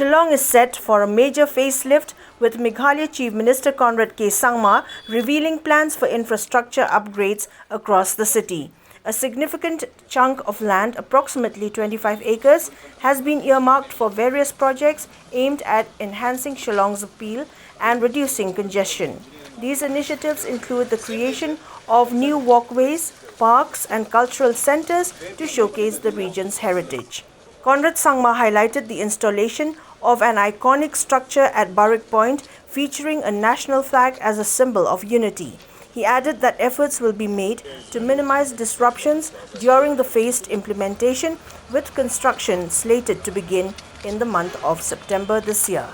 Shillong is set for a major facelift, with Meghalaya Chief Minister Conrad Sangma revealing plans for infrastructure upgrades across the city. A significant chunk of land, approximately 25 acres, has been earmarked for various projects aimed at enhancing Shillong's appeal and reducing congestion. These initiatives include the creation of new walkways, parks and cultural centers to showcase the region's heritage. Conrad Sangma highlighted the installation of an iconic structure at Barrack Point featuring a national flag as a symbol of unity. He added that efforts will be made to minimize disruptions during the phased implementation, with construction slated to begin in the month of September this year.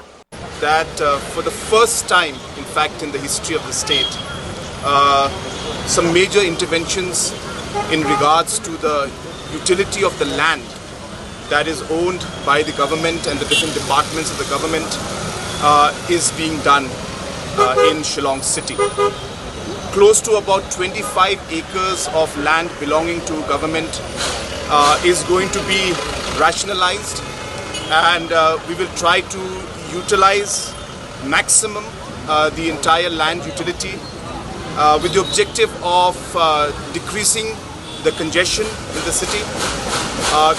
That for the first time, in fact, in the history of the state, some major interventions in regards to the utility of the land that is owned by the government and the different departments of the government is being done in Shillong city. Close to about 25 acres of land belonging to government is going to be rationalized, and we will try to utilize maximum the entire land utility with the objective of decreasing the congestion in the city,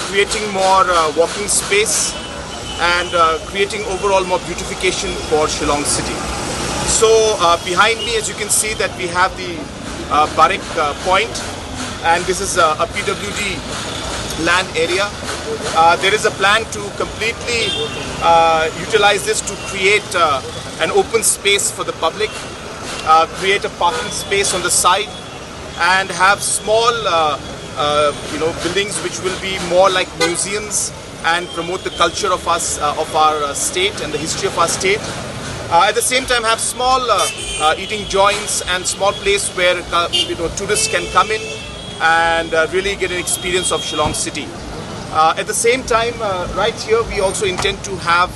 creating more walking space and creating overall more beautification for Shillong city. So behind me, as you can see, that we have the Barrack Point, and this is a PWD land area. There is a plan to completely utilize this to create an open space for the public, create a parking space on the side, and have small buildings which will be more like museums and promote the culture of us, of our state and the history of our state. At the same time, have small eating joints and small place where tourists can come in and really get an experience of Shillong city. At the same time, right here we also intend to have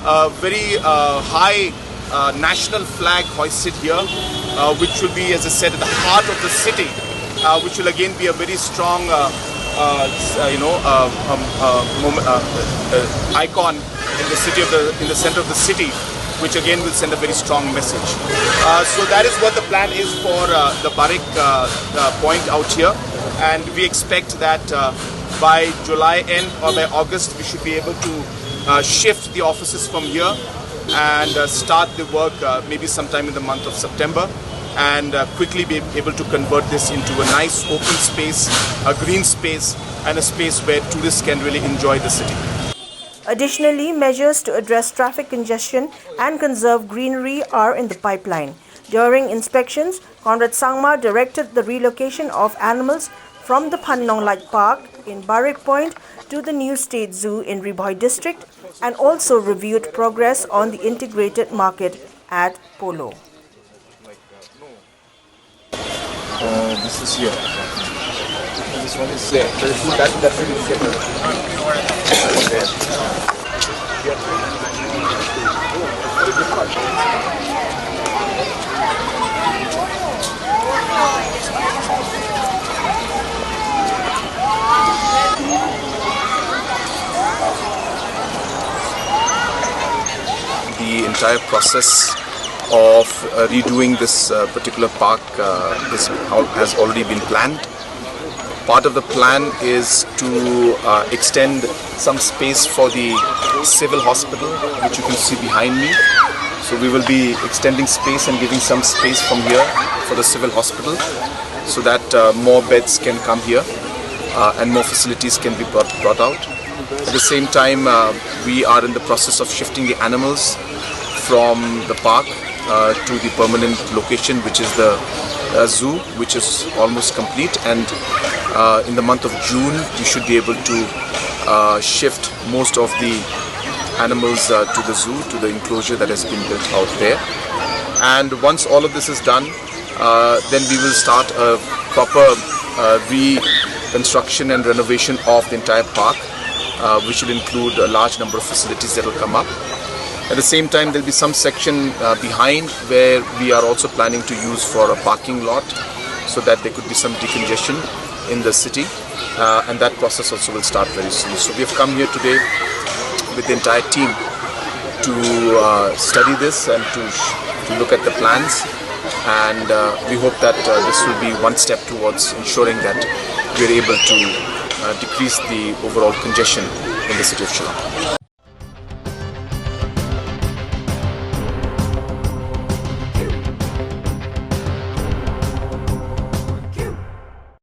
a very high national flag hoisted here, which will be, as I said, at the heart of the city, which will again be a very strong icon in the city in the center of the city, which again will send a very strong message. So that is what the plan is for the Barrack Point out here, and we expect that by July end or by August we should be able to shift the offices from here and start the work maybe sometime in the month of September, and quickly be able to convert this into a nice open space, a green space, and a space where tourists can really enjoy the city. Additionally, measures to address traffic congestion and conserve greenery are in the pipeline. During inspections, Conrad Sangma directed the relocation of animals from the Phannong Light Park in Barrack Point to the new State Zoo in Ribhoi district, and also reviewed progress on the integrated market at Polo. This is here. This one is there. That's the entire process of redoing this particular park has already been planned. Part of the plan is to extend some space for the civil hospital, which you can see behind me. So we will be extending space and giving some space from here for the civil hospital, so that more beds can come here and more facilities can be brought out. At the same time, we are in the process of shifting the animals from the park to the permanent location, which is the zoo, which is almost complete, and in the month of June we should be able to shift most of the animals to the zoo, to the enclosure that has been built out there. And once all of this is done, then we will start a proper reconstruction and renovation of the entire park, which will include a large number of facilities that will come up. At the same time, there will be some section behind where we are also planning to use for a parking lot, so that there could be some decongestion in the city, and that process also will start very soon. So we have come here today with the entire team to study this and to look at the plans, and we hope that this will be one step towards ensuring that we are able to decrease the overall congestion in the city of Shillong.